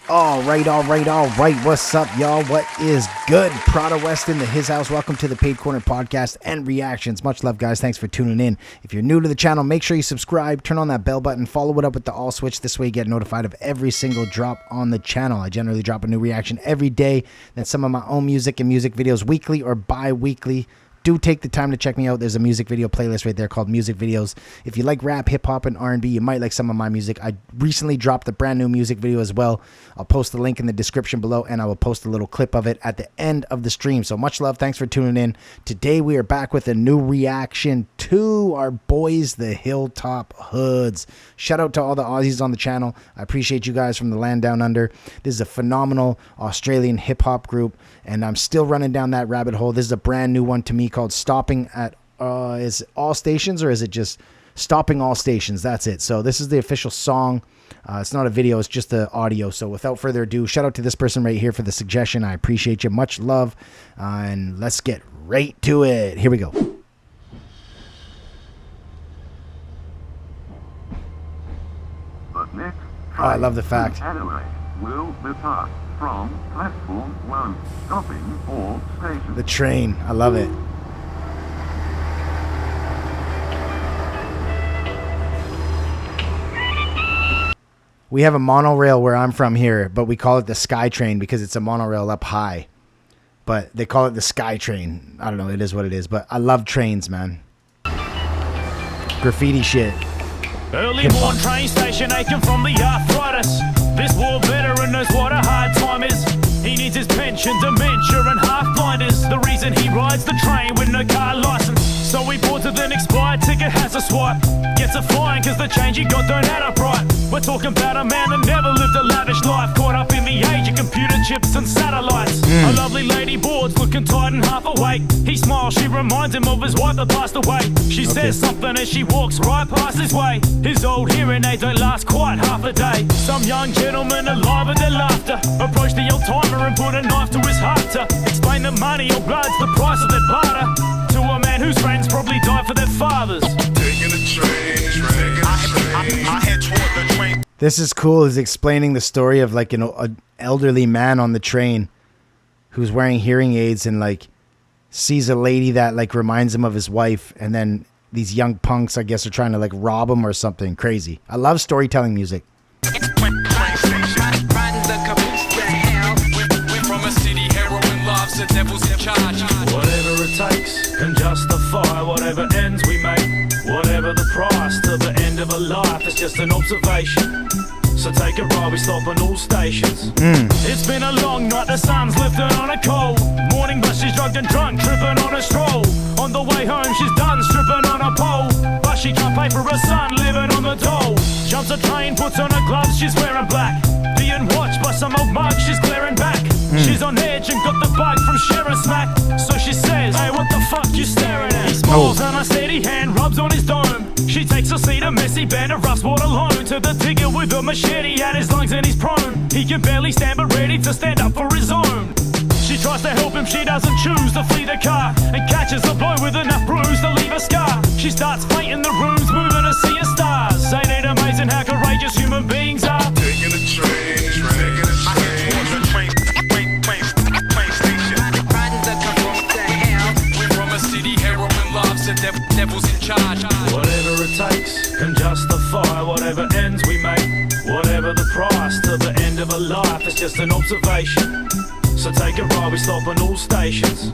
All right. What's up, y'all? What is good? Prada West in the His House. Welcome to the Paid Corner Podcast and Reactions. Much love, guys. Thanks for tuning in. If you're new to the channel, make sure you subscribe, turn on that bell button, follow it up with the all switch. This way you get notified of every single drop on the channel. I generally drop a new reaction every day. Then some of my own music and music videos weekly or bi-weekly. Do take the time to check me out. There's a music video playlist right there called Music Videos. If you like rap, hip-hop, and R&B, you might like some of my music. I recently dropped a brand new music video as well. I'll post the link in the description below, and I will post a little clip of it at the end of the stream. So much love. Thanks for tuning in. Today we are back with a new reaction to our boys, the HILLTOP HOODS. Shout out to all the Aussies on the channel. I appreciate you guys from the land down under. This is a phenomenal Australian hip-hop group, and I'm still running down that rabbit hole. This is a brand new one to me called Stopping at is it All Stations, or is it just Stopping All Stations? That's it. So this is the official song. It's not a video, it's just the audio. So without further ado, shout out to this person right here for the suggestion. I appreciate you. Much love. And let's get right to it. Here we go. Oh, I love the fact. Will depart from platform 1, stopping all stations. The train. I love it. We have a monorail where I'm from here, but we call it the Sky Train because it's a monorail up high. But they call it the Sky Train. I don't know. It is what it is. But I love trains, man. Graffiti shit. Early morn train station aching from the arthritis. This war veteran knows what a hard time is. He needs his pension, dementia and half-blinders. The reason he rides the train with no car license. So he boards with an expired ticket, has a swipe. Gets a fine cause the change he got don't add up right. We're talking about a man that never lived a lavish life. Caught up in the age of computer chips and satellites. A lovely lady boards, looking tired and half awake. He smiles, she reminds him of his wife that passed away. She says something as she walks right past his way. His old hearing aids don't last quite half a day. Some young gentleman alive with their laughter approached the old timer and put a knife to his heart to explain that money or blood's the price of their barter. To a man whose friends probably died for their fathers. Taking a train, I head toward the train. This is cool. He's explaining the story of like an elderly man on the train who's wearing hearing aids and like sees a lady that like reminds him of his wife, and then these young punks, I guess, are trying to like rob him or something crazy. I love storytelling music. Whatever it takes can justify whatever ends we make. Whatever the price to the end of a life, it's just an observation. So take a ride, we stop on all stations. It's been a long night, the sun's lifting on a cold morning, but she's drugged and drunk, tripping on a stroll. On the way home, she's done stripping on a pole, but she can't pay for her son living on the dole. Jumps a train, puts on her gloves, she's wearing black. Being watched by some old mug, she's glaring back. She's on edge and got the bug from sharing smack. So she says, hey, what the fuck you staring at? He smiles and a steady hand rubs on his dome. She takes a seat, a messy band of rough sport alone. To the digger with a machete at his lungs and he's prone. He can barely stand but ready to stand up for his own. She tries to help him, she doesn't choose to flee the car, and catches a blow with enough bruise to leave a scar. She starts fainting the rooms, moving to see a stars. Ain't it amazing how courageous human beings are? Taking a train, I head towards the train station. Riding the road to hell. We're from a city, heroin loves, the devil's in charge. Whatever it takes can justify whatever ends we make. Whatever the price to the end of a life, it's just an observation. So take a ride, we stop on all stations.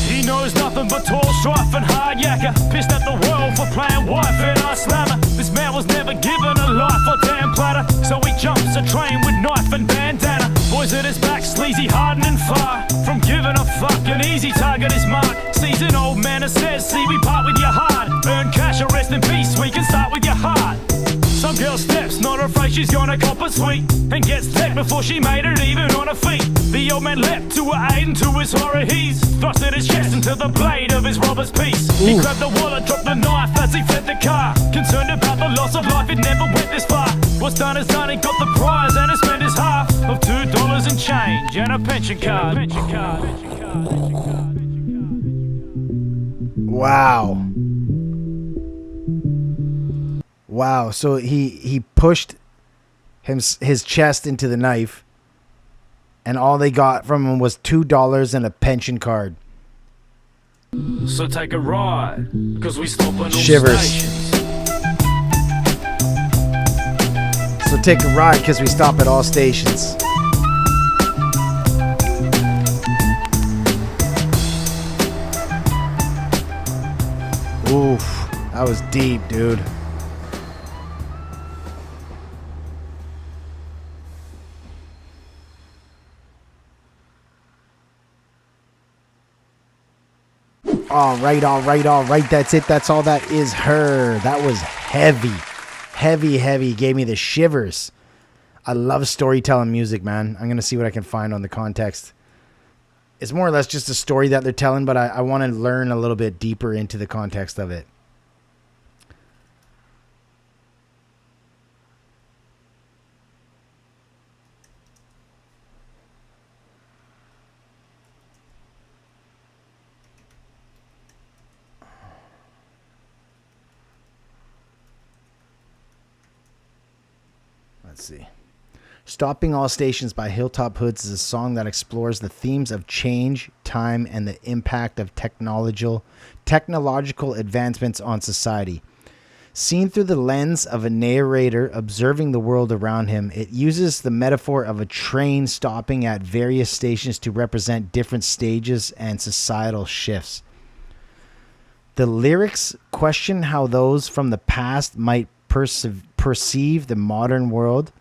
He knows nothing but tall strife and hard yakka. Pissed at the world for playing wife and our slammer. This man was never given a life or damn platter, so he jumps a train with knife and bandana. Boys at his back, sleazy, hardened and far from giving a fuck. An easy target is marked. Sees an old man and says, see, we part with your heart. Earn cash or rest in peace, we can start with your heart. Some girl steps, not afraid she's gonna cop a sweet, and gets decked before she made it even on her feet. The old man leapt to her aid, and to his horror he's thrusted his chest into the blade of his robber's piece. He grabbed the wallet, dropped the knife as he fled the car. Concerned about the loss of life, it never went this far. What's done is done, he got the prize and he spent his half of $2 and change and a pension card. Wow. Wow. So he pushed his chest into the knife, And all they got from him was $2 and a pension card. So take a ride, cause we stop at all Shivers. stations. So take a ride because we stop at all stations. Oof, that was deep, dude. All right. That's it. That's all that is her. That was heavy. Gave me the shivers. I love storytelling music, man. I'm going to see what I can find on the context. It's more or less just a story that they're telling, but I want to learn a little bit deeper into the context of it. Let's see. Stopping All Stations by HILLTOP HOODS is a song that explores the themes of change, time, and the impact of technological advancements on society. Seen through the lens of a narrator observing the world around him, it uses the metaphor of a train stopping at various stations to represent different stages and societal shifts. The lyrics question how those from the past might perceive the modern world,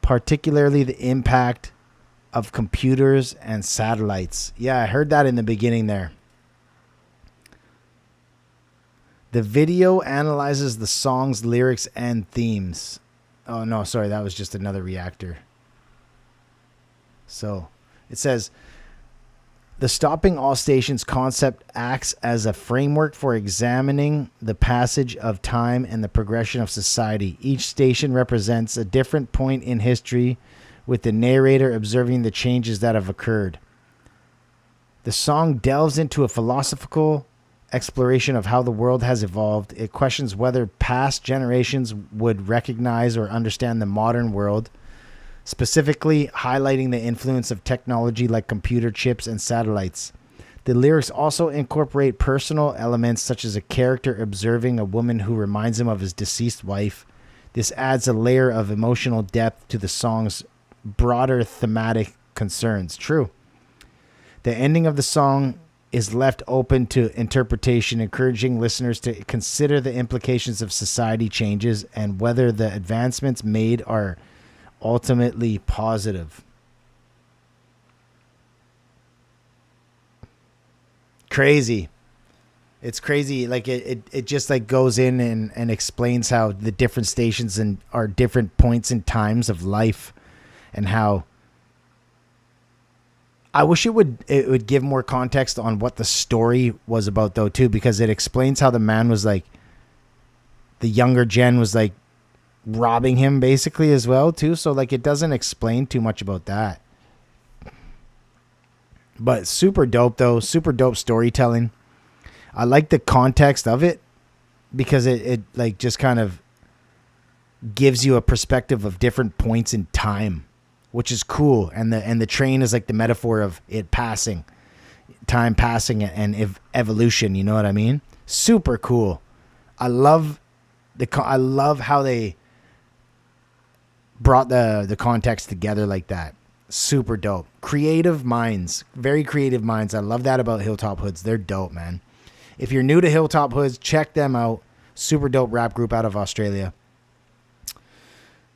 particularly the impact of computers and satellites. Yeah, I heard that in the beginning there. The video analyzes the song's lyrics and themes. Oh, no, sorry, that was just another reactor. So, it says, the stopping all stations concept acts as a framework for examining the passage of time and the progression of society. Each station represents a different point in history, with the narrator observing the changes that have occurred. The song delves into a philosophical exploration of how the world has evolved. It questions whether past generations would recognize or understand the modern world, specifically highlighting the influence of technology like computer chips and satellites. The lyrics also incorporate personal elements such as a character observing a woman who reminds him of his deceased wife. This adds a layer of emotional depth to the song's broader thematic concerns. True. The ending of the song is left open to interpretation, encouraging listeners to consider the implications of society changes and whether the advancements made are ultimately positive. Crazy. It's crazy. Like it just like goes in and explains how the different stations and are different points in times of life, and how I wish it would give more context on what the story was about though too, because it explains how the man was like, the younger gen was like robbing him basically as well too. So like it doesn't explain too much about that. But super dope though. Super dope storytelling. I like the context of it because it like just kind of gives you a perspective of different points in time, which is cool. And the train is like the metaphor of it passing, time passing and evolution. You know what I mean? Super cool. I love how they brought the context together like that. Super dope. Creative minds. Very creative minds. I love that about HILLTOP HOODS. They're dope, man. If you're new to HILLTOP HOODS, check them out. Super dope rap group out of Australia.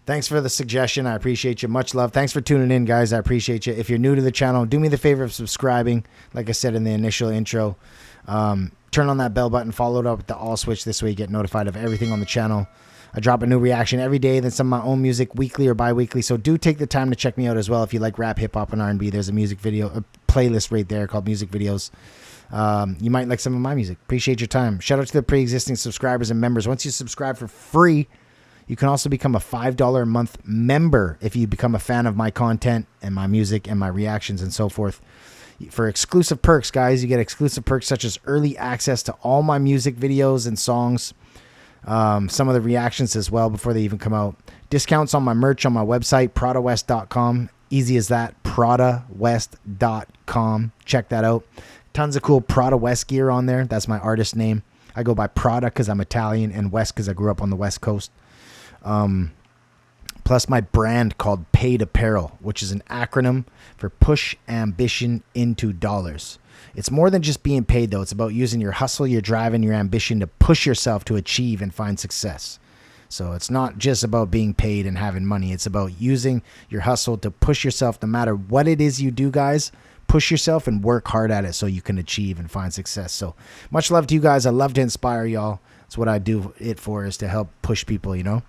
Thanks for the suggestion. I appreciate you. Much love. Thanks for tuning in, guys. I appreciate you. If you're new to the channel, do me the favor of subscribing. Like I said in the initial intro, turn on that bell button. Follow it up with the all switch. This way you get notified of everything on the channel. I drop a new reaction every day, then some of my own music weekly or bi-weekly. So do take the time to check me out as well. If you like rap, hip hop, and R&B, there's a music video, a playlist right there called Music Videos. You might like some of my music. Appreciate your time. Shout out to the pre-existing subscribers and members. Once you subscribe for free, you can also become a $5 a month member if you become a fan of my content and my music and my reactions and so forth. For exclusive perks, guys, you get exclusive perks such as early access to all my music videos and songs. Some of the reactions as well before they even come out. Discounts on my merch on my website, prodawest.com. Easy as that, PradaWest.com. Check that out. Tons of cool Prada West gear on there. That's my artist name. I go by Prada because I'm Italian, and West because I grew up on the West Coast. Plus my brand called Paid Apparel, which is an acronym for Push Ambition into Dollars. It's more than just being paid, though. It's about using your hustle, your drive, and your ambition to push yourself to achieve and find success. So it's not just about being paid and having money. It's about using your hustle to push yourself no matter what it is you do, guys. Push yourself and work hard at it so you can achieve and find success. So much love to you guys. I love to inspire y'all. That's what I do it for, is to help push people, you know.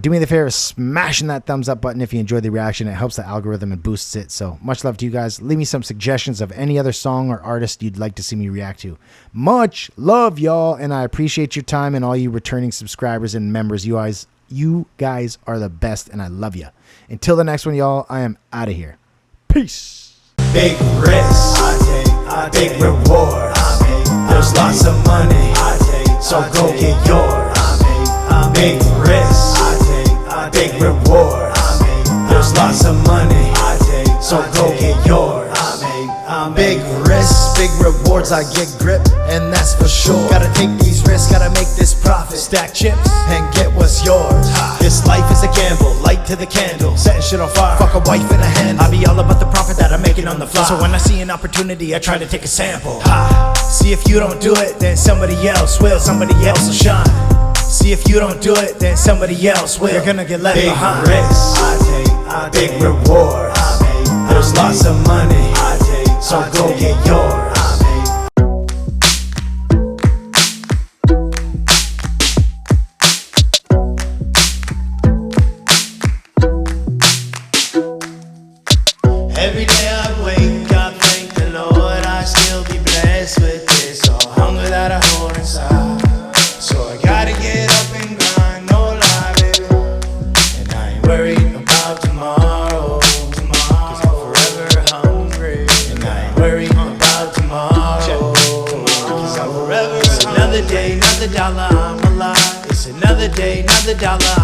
Do me the favor of smashing that thumbs up button if you enjoyed the reaction. It helps the algorithm and boosts it. So much love to you guys. Leave me some suggestions of any other song or artist you'd like to see me react to. Much love, y'all, and I appreciate your time and all you returning subscribers and members. You guys are the best, and I love you. Until the next one, y'all, I am out of here. Peace. Big risk, big reward. There's lots of money, so go get yours. Big risk, big reward. There's lots of money, so go get yours. Big risks, big rewards, I get grip, and that's for sure. Gotta take these risks, gotta make this profit. Stack chips and get what's yours. This life is a gamble, light to the candle, setting shit on fire. Fuck a wife in a hand, I be all about the profit that I'm making on the fly. So when I see an opportunity, I try to take a sample. See if you don't do it, then somebody else will. Somebody else will shine. See if you don't do it, then somebody else will. You're gonna get left behind. Big risk, big reward. There's lots of money, so go get yours. Every day I wake up, thank the Lord, I still be blessed with this all hunger that I hold inside. So I gotta get up and grind, no lie, baby. And I ain't worried about tomorrow, cause I'm forever hungry. And I ain't worried about tomorrow, cause I'm forever hungry. Another day, another dollar, I'm alive. It's another day, another dollar.